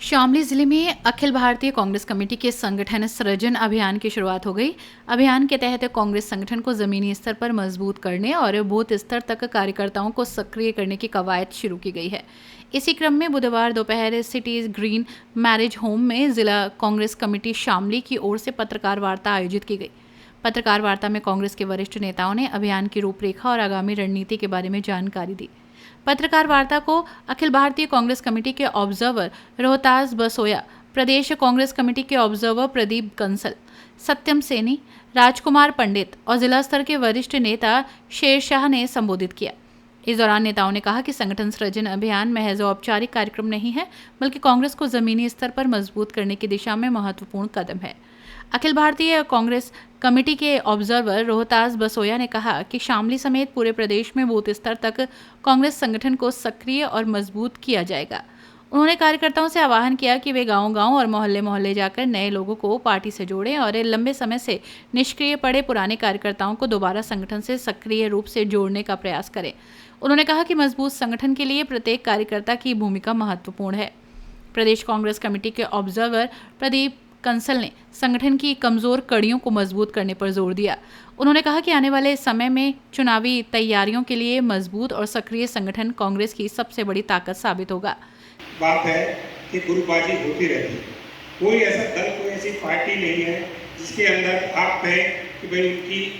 शामली जिले में अखिल भारतीय कांग्रेस कमेटी के संगठन सृजन अभियान की शुरुआत हो गई। अभियान के तहत कांग्रेस संगठन को जमीनी स्तर पर मजबूत करने और बूथ स्तर तक कार्यकर्ताओं को सक्रिय करने की कवायद शुरू की गई है। इसी क्रम में बुधवार दोपहर सिटीज ग्रीन मैरिज होम में जिला कांग्रेस कमेटी शामली की ओर से पत्रकार वार्ता आयोजित की गई। पत्रकार वार्ता में कांग्रेस के वरिष्ठ नेताओं ने अभियान की रूपरेखा और आगामी रणनीति के बारे में जानकारी दी। पत्रकार वार्ता को अखिल भारतीय कांग्रेस कमेटी के ऑब्जर्वर रोहतास बसोया, प्रदेश कांग्रेस कमेटी के ऑब्जर्वर प्रदीप कंसल, सत्यम सैनी, राजकुमार पंडित और जिला स्तर के वरिष्ठ नेता शेरशाह ने संबोधित किया। इस दौरान नेताओं ने कहा कि संगठन सृजन अभियान महज औपचारिक कार्यक्रम नहीं है, बल्कि कांग्रेस को जमीनी स्तर पर मजबूत करने की दिशा में महत्वपूर्ण कदम है। अखिल भारतीय कांग्रेस कमेटी के ऑब्जर्वर रोहतास बसोया ने कहा कि शामली समेत पूरे प्रदेश में बूथ स्तर तक कांग्रेस संगठन को सक्रिय और मजबूत किया जाएगा। उन्होंने कार्यकर्ताओं से आह्वान किया कि वे गांव-गांव और मोहल्ले-मोहल्ले जाकर नए लोगों को पार्टी से जोड़ें और लंबे समय से निष्क्रिय पड़े पुराने कार्यकर्ताओं को दोबारा संगठन से सक्रिय रूप से जोड़ने का प्रयास करें। उन्होंने कहा कि मजबूत संगठन के लिए प्रत्येक कार्यकर्ता की भूमिका महत्वपूर्ण है। प्रदेश कांग्रेस कमेटी के ऑब्जर्वर प्रदीप कंसल ने संगठन की कमजोर कड़ियों को मजबूत करने पर जोर दिया। उन्होंने कहा कि आने वाले समय में चुनावी तैयारियों के लिए मजबूत और सक्रिय संगठन कांग्रेस की सबसे बड़ी ताकत साबित होगा। बात है कि गुरुबाजी होती रहती है। कोई ऐसा दल, कोई ऐसी पार्टी नहीं है जिसके अंदर आप कहें कि भाई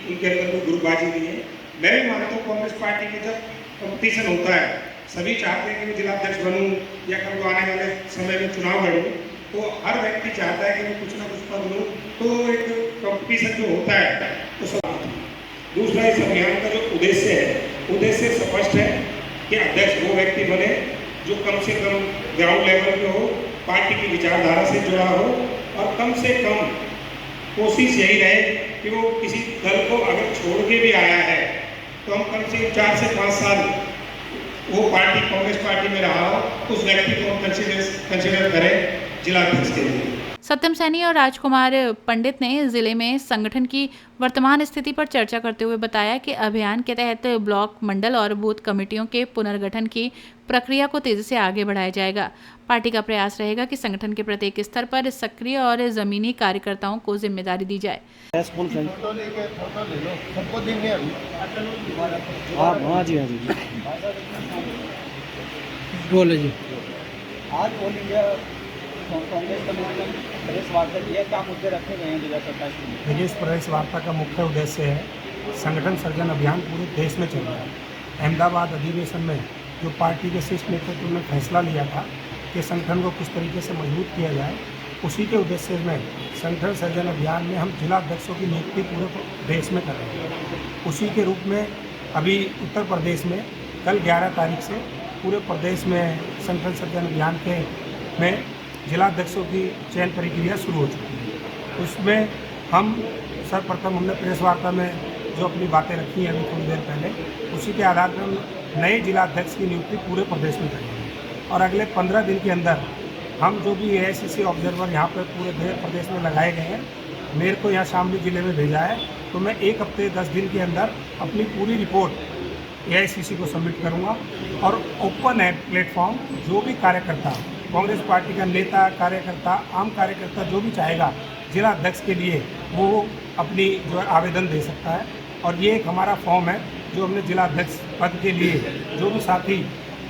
उनके अंदर कोई गुरुबाजी नहीं है। मैं भी मानता हूँ कांग्रेस पार्टी में जब कंपटीशन होता है, सभी चाहते हैं कि मैं जिलाध्यक्ष बनूं या कल आने वाले समय में चुनाव लड़ूं, तो हर व्यक्ति चाहता है कि मैं कुछ ना कुछ पद लूँ। तो एक कंपटीशन जो होता है तो सब। दूसरा, इस अभियान का जो उद्देश्य है, उद्देश्य स्पष्ट है कि अध्यक्ष वो व्यक्ति बने जो कम से कम ग्राउंड लेवल पे हो, पार्टी की विचारधारा से जुड़ा हो, और कम से कम कोशिश यही रहे कि वो किसी दल को अगर छोड़ के भी आया है तो हम कम से 4 से 5 साल वो पार्टी कांग्रेस पार्टी में रहा हो, उस व्यक्ति को हम कंसिडर करें जिलाध्यक्ष के लिए। सत्यम सैनी और राजकुमार पंडित ने जिले में संगठन की वर्तमान स्थिति पर चर्चा करते हुए बताया कि अभियान के तहत ब्लॉक, मंडल और बूथ कमेटियों के पुनर्गठन की प्रक्रिया को तेजी से आगे बढ़ाया जाएगा। पार्टी का प्रयास रहेगा कि संगठन के प्रत्येक स्तर पर सक्रिय और जमीनी कार्यकर्ताओं को जिम्मेदारी दी जाए। आज ऑल इंडिया कांग्रेस कमेटी ने प्रेस वार्ता की है, क्या मुद्दे रखे गए हैं 2027 में? देखिए, इस प्रेस वार्ता का मुख्य उद्देश्य है संगठन सृजन अभियान पूरे देश में चल रहा है। अहमदाबाद अधिवेशन में जो पार्टी के शीर्ष नेतृत्व ने फैसला लिया था कि संगठन को किस तरीके से मजबूत किया जाए, उसी के उद्देश्य में संगठन सृजन अभियान में हम जिला अध्यक्षों की नियुक्ति पूरे देश में कर रहे हैं। उसी के रूप में अभी उत्तर प्रदेश में कल 11 तारीख से पूरे प्रदेश में संगठन सृजन अभियान के में जिला अध्यक्षों की चयन प्रक्रिया शुरू हो चुकी है। उसमें हम सर्वप्रथम हमने प्रेस वार्ता में जो अपनी बातें रखी हैं अभी थोड़ी देर पहले, उसी के आधार पर हम नए जिला अध्यक्ष की नियुक्ति पूरे प्रदेश में करेंगे और अगले 15 दिन के अंदर हम जो भी AICC ऑब्जर्वर यहाँ पर पूरे प्रदेश में लगाए गए हैं, मेरे को यहाँ शामली जिले में भेजा है, तो मैं 1 हफ्ते 10 दिन के अंदर अपनी पूरी रिपोर्ट AICC को सबमिट करूँगा और ओपन है प्लेटफॉर्म, जो भी कार्यकर्ता, कांग्रेस पार्टी का नेता, कार्यकर्ता, आम कार्यकर्ता जो भी चाहेगा जिला अध्यक्ष के लिए, वो अपनी जो आवेदन दे सकता है। और ये एक हमारा फॉर्म है जो हमने जिला अध्यक्ष पद के लिए जो भी साथी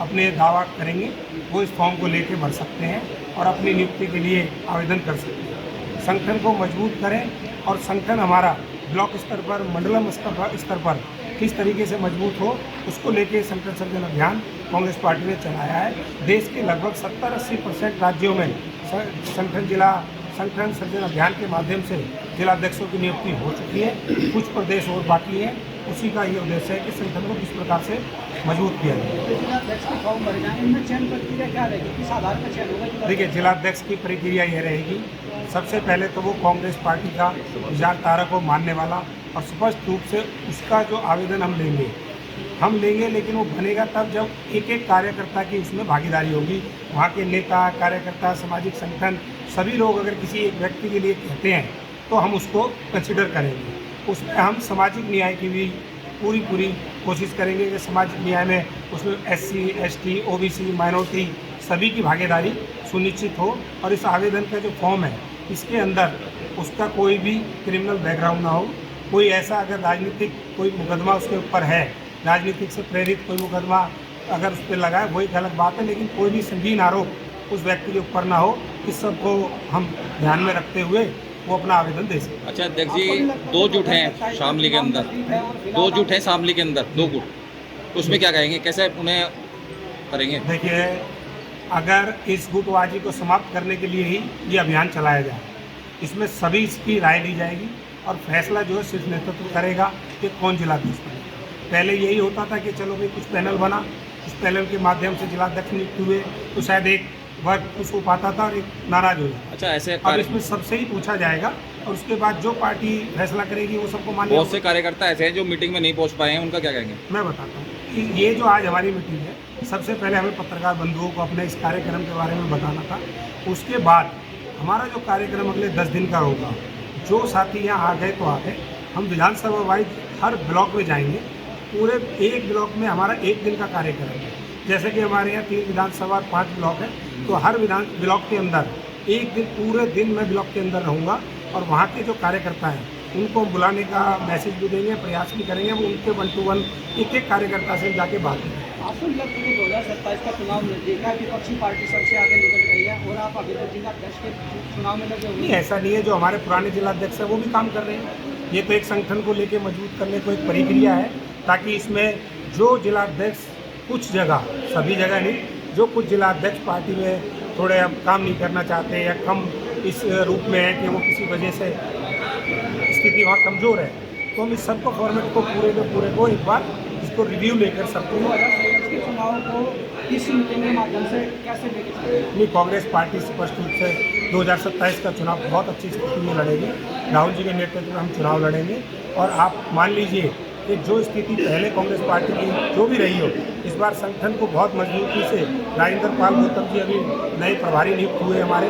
अपने दावा करेंगे वो इस फॉर्म को लेके भर सकते हैं और अपनी नियुक्ति के लिए आवेदन कर सकते हैं। संगठन को मजबूत करें और संगठन हमारा ब्लॉक स्तर पर, मंडलम स्तर पर किस तरीके से मजबूत हो, उसको लेके संगठन सृजन अभियान कांग्रेस पार्टी ने चलाया है। देश के लगभग 70-80% राज्यों में संगठन सृजन अभियान के माध्यम से जिला अध्यक्षों की नियुक्ति हो चुकी है। कुछ प्रदेश और बाकी है। उसी का ये उद्देश्य है कि संगठन को किस प्रकार से मजबूत किया जाए। देखिए, जिलाध्यक्ष की प्रक्रिया ये रहेगी, सबसे पहले तो वो कांग्रेस पार्टी का विचारधारा को मानने वाला और स्पष्ट रूप से उसका जो आवेदन हम लेंगे, लेकिन वो बनेगा तब जब एक एक कार्यकर्ता की उसमें भागीदारी होगी। वहाँ के नेता, कार्यकर्ता, सामाजिक संगठन, सभी लोग अगर किसी एक व्यक्ति के लिए कहते हैं तो हम उसको कंसिडर करेंगे। उसमें हम सामाजिक न्याय की भी पूरी कोशिश करेंगे कि सामाजिक न्याय में उसमें SC, ST, OBC, माइनॉरिटी सभी की भागीदारी सुनिश्चित हो और इस आवेदन का जो फॉर्म है इसके अंदर उसका कोई भी क्रिमिनल बैकग्राउंड ना हो, कोई ऐसा अगर राजनीतिक कोई मुकदमा उसके ऊपर है, राजनीतिक से प्रेरित कोई मुकदमा अगर उस पर लगा है वो एक अलग बात है, लेकिन कोई भी संगीन आरोप उस व्यक्ति के ऊपर ना हो, इस सब को हम ध्यान में रखते हुए वो अपना आवेदन दे सकते। अच्छा अध्यक्ष जी, 2 गुट हैं शामली के अंदर, 2 गुट हैं शामली के अंदर, 2 गुट, तो उसमें क्या कहेंगे, कैसे उन्हें करेंगे? देखिए, अगर इस गुटबाजी को समाप्त करने के लिए ही ये अभियान चलाया जाए, इसमें सभी इसकी राय ली जाएगी और फैसला जो है सिर्फ नेतृत्व करेगा कि कौन जिलाध्यक्ष बनेगा। पहले यही होता था कि चलो भाई कुछ पैनल बना, इस पैनल के माध्यम से जिलाध्यक्ष नियुक्त हुए तो शायद एक वर्ग खुश हो पाता था और एक नाराज हो जाता। अच्छा ऐसे अब इसमें सबसे ही पूछा जाएगा और उसके बाद जो पार्टी फैसला करेगी वो सबको मान्य। बहुत से कार्यकर्ता ऐसे हैं जो मीटिंग में नहीं पहुंच पाए हैं, उनका क्या कहेंगे? मैं बताता हूँ कि ये जो आज हमारी मीटिंग है, सबसे पहले हमें पत्रकार बंधुओं को अपने इस कार्यक्रम के बारे में बताना था। उसके बाद हमारा जो कार्यक्रम अगले 10 दिन का होगा, जो साथी यहाँ आ गए तो आ गए, हम विधानसभा वाइज हर ब्लॉक में जाएंगे। पूरे एक ब्लॉक में हमारा 1 दिन का कार्यक्रम है। जैसे कि हमारे यहाँ 3 विधानसभा और 5 ब्लॉक है, तो हर ब्लॉक के अंदर एक दिन, पूरे दिन मैं ब्लॉक के अंदर रहूँगा और वहाँ के जो कार्यकर्ता हैं उनको बुलाने का मैसेज भी देंगे, प्रयास भी करेंगे। वो उनके 1 to 1 एक कार्यकर्ता से जाके बात करेंगे। आपको लगता है 2027 का चुनाव नजदीक है, विपक्षी पार्टी सबसे आगे निकल रही है और आप अभी तक जिलाध्यक्ष के चुनाव में लगे हुए? नहीं, ऐसा नहीं है। जो हमारे पुराने जिलाध्यक्ष हैं वो भी काम कर रहे हैं। ये तो एक संगठन को लेके मजबूत करने को एक प्रक्रिया है, ताकि इसमें जो जिलाध्यक्ष कुछ जगह, सभी जगह नहीं, जो कुछ जिलाध्यक्ष पार्टी में थोड़े अब काम नहीं करना चाहते या कम इस रूप में है कि वो किसी वजह से स्थिति वहाँ कमज़ोर है, तो हम इस सबको फॉर्मेट को पूरे को एक बार इसको रिव्यू लेकर सबको 2027 के चुनाव को किस मीटिंग के माध्यम से कैसे लेके? नहीं, कांग्रेस पार्टी स्पष्ट रूप से 2027 का चुनाव बहुत अच्छी स्थिति में लड़ेगी। राहुल जी के नेतृत्व में हम चुनाव लड़ेंगे और आप मान लीजिए कि जो स्थिति पहले कांग्रेस पार्टी की जो भी रही हो, इस बार संगठन को बहुत मजबूती से राजेंद्र पाल गौतम जी अभी नए प्रभारी नियुक्त हुए। हमारे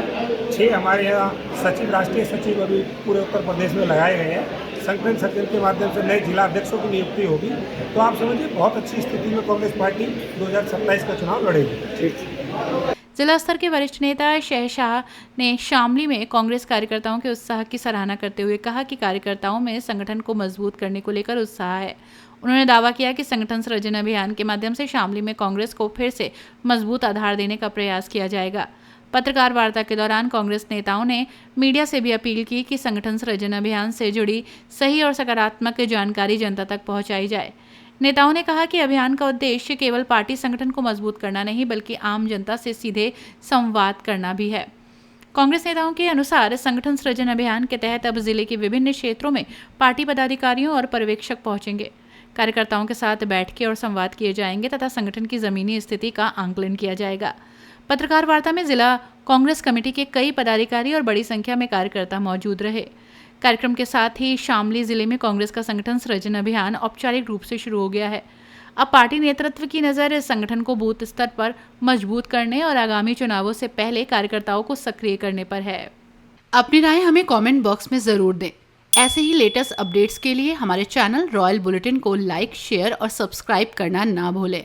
6 हमारे यहाँ सचिव, राष्ट्रीय सचिव अभी पूरे उत्तर प्रदेश में लगाए गए हैं। संगठन सर्जन के माध्यम से नए जिला अध्यक्षों की नियुक्ति होगी, तो आप समझिए बहुत अच्छी स्थिति में कांग्रेस पार्टी 2027 का चुनाव लड़ेगी। जिला स्तर के वरिष्ठ नेता शहशाह ने शामली में कांग्रेस कार्यकर्ताओं के उत्साह की सराहना करते हुए कहा कि कार्यकर्ताओं में संगठन को मजबूत करने को लेकर उत्साह है। उन्होंने दावा किया कि संगठन सृजन अभियान के माध्यम से शामली में कांग्रेस को फिर से मजबूत आधार देने का प्रयास किया जाएगा। पत्रकार वार्ता के दौरान कांग्रेस नेताओं ने मीडिया से भी अपील की कि संगठन सृजन अभियान से जुड़ी सही और सकारात्मक जानकारी जनता तक पहुंचाई जाए। नेताओं ने कहा कि अभियान का उद्देश्य केवल पार्टी संगठन को मजबूत करना नहीं, बल्कि आम जनता से सीधे संवाद करना भी है। कांग्रेस नेताओं के अनुसार संगठन सृजन अभियान के तहत अब जिले के विभिन्न क्षेत्रों में पार्टी पदाधिकारियों और पर्यवेक्षक पहुंचेंगे। कार्यकर्ताओं के साथ बैठकें और संवाद किए जाएंगे तथा संगठन की जमीनी स्थिति का आंकलन किया जाएगा। पत्रकार वार्ता में जिला कांग्रेस कमेटी के कई पदाधिकारी और बड़ी संख्या में कार्यकर्ता मौजूद रहे। कार्यक्रम के साथ ही शामली जिले में कांग्रेस का संगठन सृजन अभियान औपचारिक रूप से शुरू हो गया है। अब पार्टी नेतृत्व की नज़र इस संगठन को बूथ स्तर पर मजबूत करने और आगामी चुनावों से पहले कार्यकर्ताओं को सक्रिय करने पर है। अपनी राय हमें कमेंट बॉक्स में ज़रूर दें। ऐसे ही लेटेस्ट अपडेट्स के लिए हमारे चैनल रॉयल बुलेटिन को लाइक, शेयर और सब्सक्राइब करना ना भूलें।